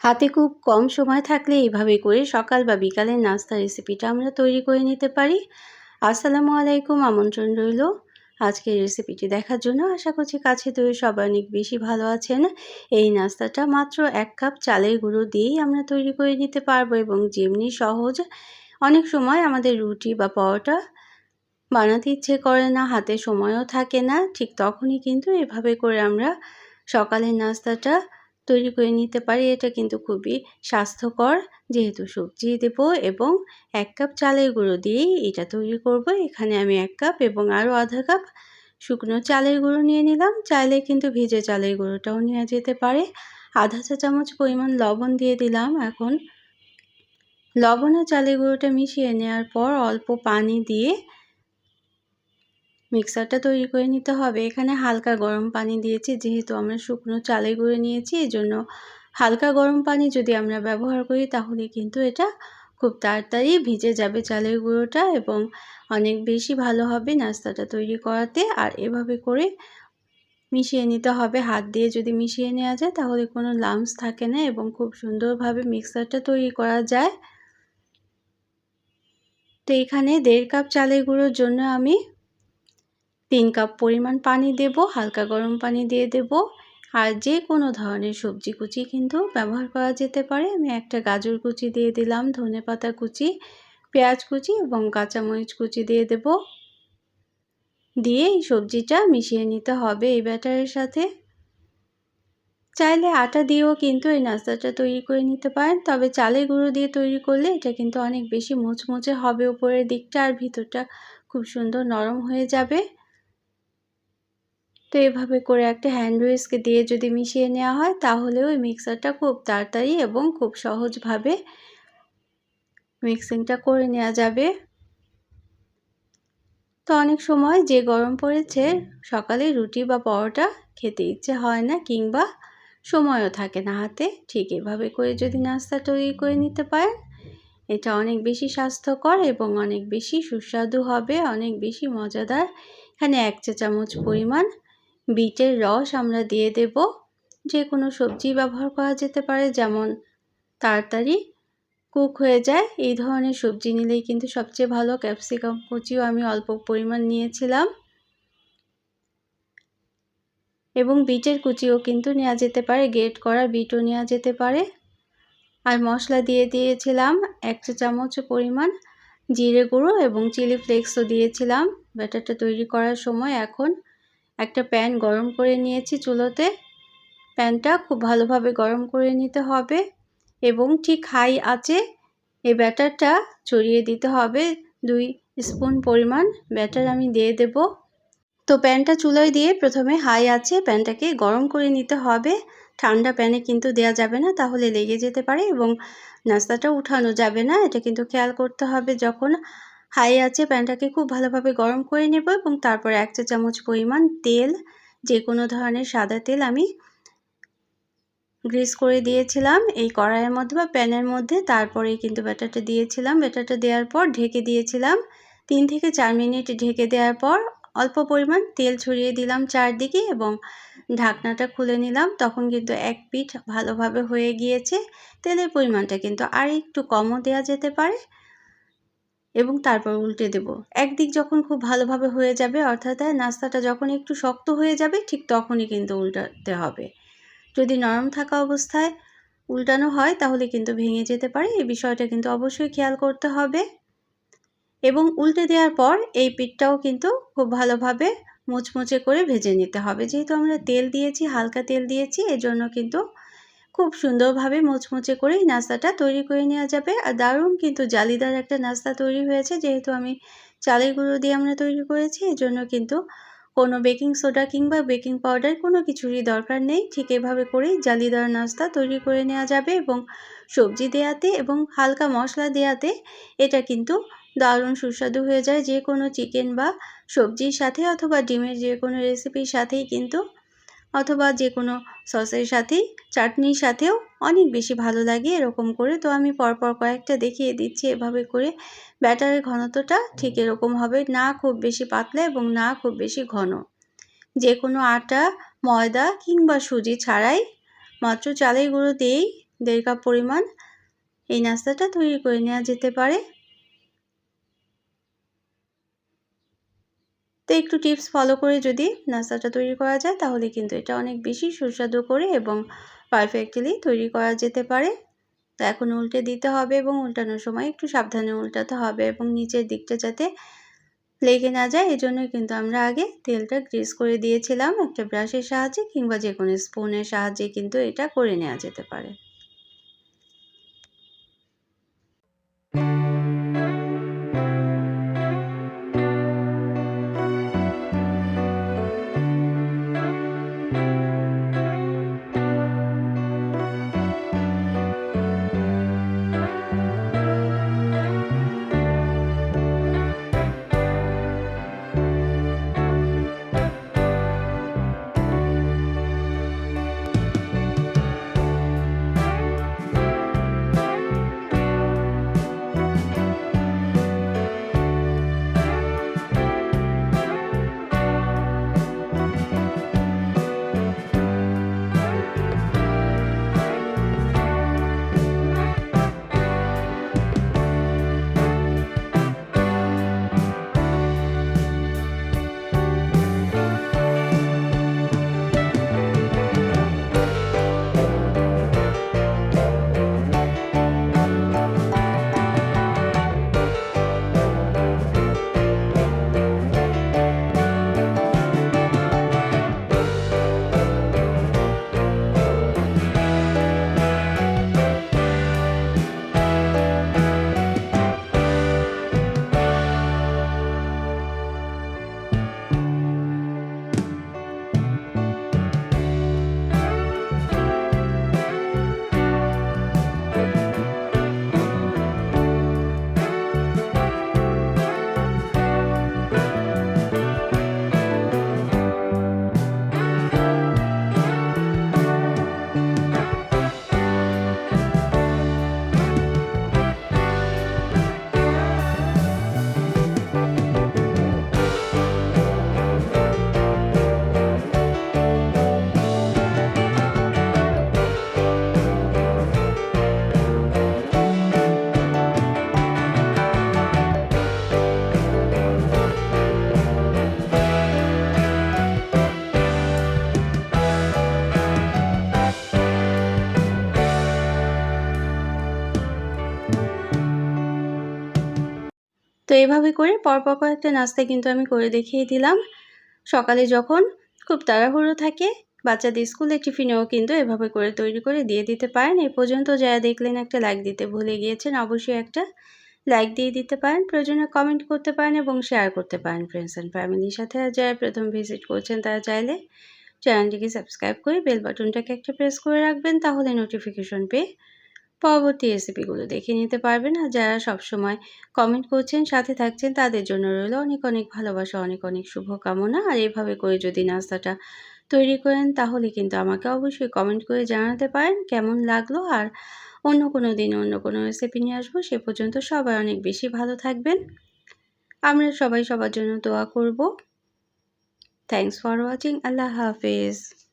হাতে খুব কম সময় থাকলে এইভাবে করে সকাল বা বিকালের নাস্তা রেসিপিটা আমরা তৈরি করে নিতে পারি। আসসালামু আলাইকুম, আমন্ত্রণ রইল আজকের রেসিপিটি দেখার জন্য। আশা করছি কাছে দূরে সবাই অনেক বেশি ভালো আছেন। এই নাস্তাটা মাত্র 1 কাপ চালের গুঁড়ো দিয়েই আমরা তৈরি করে নিতে পারবো এবং যেমনি সহজ। অনেক সময় আমাদের রুটি বা পরোটা বানাতে ইচ্ছে করে না, হাতে সময়ও থাকে না, ঠিক তখনই কিন্তু এভাবে করে আমরা সকালের নাস্তাটা তৈরি করে নিতে পারি। এটা কিন্তু খুবই স্বাস্থ্যকর, যেহেতু সবজি দেব এবং 1 কাপ চালের গুঁড়ো দিয়েই এটা তৈরি করব। এখানে আমি 1 কাপ এবং আরও আধা কাপ শুকনো চালের গুঁড়ো নিয়ে নিলাম। চাইলে কিন্তু ভেজে চালের গুঁড়োটাও নেওয়া যেতে পারে। আধা চা চামচ পরিমাণ লবণ দিয়ে দিলাম। এখন লবণ আর চালের গুঁড়োটা মিশিয়ে নেওয়ার পর অল্প পানি দিয়ে মিক্সারটা তৈরি করে নিতে হবে। এখানে হালকা গরম পানি দিয়েছি, যেহেতু আমরা শুকনো চালের গুঁড়ো নিয়েছি, এজন্য হালকা গরম পানি যদি আমরা ব্যবহার করি তাহলে কিন্তু এটা খুব তাড়াতাড়ি ভিজে যাবে চালের গুঁড়োটা এবং অনেক বেশি ভালো হবে নাস্তাটা তৈরি করাতে। আর এভাবে করে মিশিয়ে নিতে হবে। হাত দিয়ে যদি মিশিয়ে নেওয়া যায় তাহলে কোনো লাম্পস থাকে না এবং খুব সুন্দরভাবে মিক্সারটা তৈরি করা যায়। তো এখানে 1.5 কাপ চালের গুঁড়োর জন্য আমি 3 কাপ পরিমাণ পানি দেব, হালকা গরম পানি দিয়ে দেব। আর যে কোনো ধরনের সবজি কুচি কিন্তু ব্যবহার করা যেতে পারে। আমি একটা গাজর কুচি দিয়ে দিলাম, ধনেপাতা কুচি, পেঁয়াজ কুচি এবং কাঁচামরিচ কুচি দিয়ে দেব। দিয়ে এই সবজিটা মিশিয়ে নিতে হবে এই ব্যাটারের সাথে। চাইলে আটা দিয়েও কিন্তু এই নাস্তাটা তৈরি করে নিতে পারেন, তবে চালের গুঁড়ো দিয়ে তৈরি করলে এটা কিন্তু অনেক বেশি মুচমুচে হবে উপরের দিকটা, আর ভিতরটা খুব সুন্দর নরম হয়ে যাবে। তো এভাবে করে একটা হ্যান্ড হুইস্ক দিয়ে যদি মিশিয়ে নেওয়া হয় তাহলেও ওই মিক্সারটা খুব তাড়াতাড়ি এবং খুব সহজভাবে মিক্সিংটা করে নেওয়া যাবে। তো অনেক সময় যে গরম পড়েছে, সকালে রুটি বা পরোটা খেতে ইচ্ছে হয় না কিংবা সময়ও থাকে না হাতে, ঠিক এভাবে করে যদি নাস্তা তৈরি করে নিতে পারেন এটা অনেক বেশি স্বাস্থ্যকর এবং অনেক বেশি সুস্বাদু হবে, অনেক বেশি মজাদার। এখানে 1 চা চামচ পরিমাণ বিটের রস আমরা দিয়ে দেব। যে কোনো সবজি ব্যবহার করা যেতে পারে, যেমন তাড়াতাড়ি কুক হয়ে যায় এই ধরনের সবজি নিলেই কিন্তু সবচেয়ে ভালো। ক্যাপসিকাম কুচিও আমি অল্প পরিমাণ নিয়েছিলাম এবং বিটের কুচিও কিন্তু নেওয়া যেতে পারে, গ্রেট করা বিটও নেওয়া যেতে পারে। আর মশলা দিয়ে দিয়েছিলাম 1 চা চামচ পরিমাণ জিরে গুঁড়ো এবং চিলি ফ্লেক্সও দিয়েছিলাম ব্যাটারটা তৈরি করার সময়। এখন একটা প্যান গরম করে নিয়েছি চুলোতে। প্যানটা খুব ভালোভাবে গরম করে নিতে হবে এবং ঠিক হাই আঁচে এই ব্যাটারটা ছড়িয়ে দিতে হবে। 2 স্পুন পরিমাণ ব্যাটার আমি দিয়ে দেব। তো প্যানটা চুলায় দিয়ে প্রথমে হাই আঁচে প্যানটাকে গরম করে নিতে হবে। ঠান্ডা প্যানে কিন্তু দেওয়া যাবে না, তাহলে লেগে যেতে পারে এবং নাস্তাটা উঠানো যাবে না। এটা কিন্তু খেয়াল করতে হবে। যখন হাই আঁচে প্যানটাকে খুব ভালোভাবে গরম করে নেব এবং তারপর 1 চা চামচ পরিমাণ তেল, যে কোনো ধরনের সাদা তেল আমি গ্রিস করে দিয়েছিলাম এই কড়াইয়ের মধ্যে বা প্যানের মধ্যে। তারপরেই কিন্তু ব্যাটারটা দিয়েছিলাম। ব্যাটারটা দেওয়ার পর ঢেকে দিয়েছিলাম। 3 থেকে 4 মিনিট ঢেকে দেওয়ার পর অল্প পরিমাণ তেল ছড়িয়ে দিলাম চারদিকে এবং ঢাকনাটা খুলে নিলাম। তখন কিন্তু এক পিঠ ভালোভাবে হয়ে গিয়েছে। তেলের পরিমাণটা কিন্তু আর একটু কমও দেওয়া যেতে পারে এবং তারপর উল্টে দেব। একদিক যখন খুব ভালোভাবে হয়ে যাবে, অর্থাৎ নাস্তাটা যখন একটু শক্ত হয়ে যাবে, ঠিক তখনই কিন্তু উল্টাতে হবে। যদি নরম থাকা অবস্থায় উল্টানো হয় তাহলে কিন্তু ভেঙে যেতে পারে। এই বিষয়টা কিন্তু অবশ্যই খেয়াল করতে হবে এবং উল্টে দেওয়ার পর এই পিঠটাও কিন্তু খুব ভালোভাবে মুচমুচে করে ভেজে নিতে হবে। যেহেতু আমরা তেল দিয়েছি, হালকা তেল দিয়েছি, এজন্য কিন্তু খুব সুন্দরভাবে মুচমুচে করে এই নাস্তাটা তৈরি করে নেওয়া যাবে। আর দারুণ কিন্তু জালিদার একটা নাস্তা তৈরি হয়েছে। যেহেতু আমি চালের গুঁড়ো দিয়ে আমরা তৈরি করেছি, এজন্য কিন্তু কোনো বেকিং সোডা কিংবা বেকিং পাউডার কোনো কিছুরই দরকার নেই। ঠিক এভাবে করেই জালিদার নাস্তা তৈরি করে নেওয়া যাবে এবং সবজি দেওয়াতে এবং হালকা মশলা দেওয়াতে এটা কিন্তু দারুণ সুস্বাদু হয়ে যায়। যে কোনো চিকেন বা সবজির সাথে অথবা ডিমের যে কোনো রেসিপির সাথেই কিন্তু, অথবা যে কোনো সসের সাথেই, চাটনির সাথেও অনেক বেশি ভালো লাগে এরকম করে। তো আমি পরপর কয়েকটা দেখিয়ে দিচ্ছি। এভাবে করে ব্যাটারের ঘনত্বটা ঠিক এরকম হবে, না খুব বেশি পাতলা এবং না খুব বেশি ঘন। যে কোনো আটা, ময়দা কিংবা সুজি ছাড়াই মাত্র চালের গুঁড়ো দিয়েই 1.5 কাপ পরিমাণ এই নাস্তাটা তৈরি করে নেওয়া যেতে পারে। তো একটু টিপস ফলো করে যদি নাস্তাটা তৈরি করা যায় তাহলে কিন্তু এটা অনেক বেশি সুস্বাদু করে এবং পারফেক্টলি তৈরি করা যেতে পারে। তো এখন উল্টে দিতে হবে এবং উল্টানোর সময় একটু সাবধানে উল্টাতে হবে এবং নিচের দিকটা যাতে লেগে না যায় এজন্যই কিন্তু আমরা আগে তেলটা গ্রিস করে দিয়েছিলাম। একটা ব্রাশের সাহায্যে কিংবা যে কোনো স্পুনের সাহায্যে কিন্তু এটা করে নেওয়া যেতে পারে। তো এভাবে করে পরপর কয়েকটা নাস্তা কিন্তু আমি করে দেখিয়ে দিলাম। সকালে যখন খুব তাড়াহুড়ো থাকে বাচ্চাদের স্কুলের টিফিনেও কিন্তু এভাবে করে তৈরি করে দিয়ে দিতে পারেন। এই পর্যন্ত যারা দেখলেন একটা লাইক দিতে ভুলে গিয়েছেন অবশ্যই একটা লাইক দিয়ে দিতে পারেন, প্রয়োজনে কমেন্ট করতে পারেন এবং শেয়ার করতে পারেন ফ্রেন্ডস অ্যান্ড ফ্যামিলির সাথে। আর যারা প্রথম ভিজিট করছেন তারা চাইলে চ্যানেলটিকে সাবস্ক্রাইব করে বেল বাটনটাকে একটা প্রেস করে রাখবেন, তাহলে নোটিফিকেশন পেয়ে পরবর্তী রেসিপিগুলো দেখে নিতে পারবেন। আর যারা সবসময় কমেন্ট করছেন সাথে থাকছেন তাদের জন্য রইল অনেক অনেক ভালোবাসা, অনেক অনেক শুভকামনা। আর এভাবে করে যদি নাস্তাটা তৈরি করেন তাহলে কিন্তু আমাকে অবশ্যই কমেন্ট করে জানাতে পারেন কেমন লাগলো। আর অন্য কোনো দিন অন্য কোনো রেসিপি নিয়ে আসবো। সে পর্যন্ত সবাই অনেক বেশি ভালো থাকবেন। আমরা সবাই সবার জন্য দোয়া করব। Thanks for watching. আল্লাহ হাফেজ।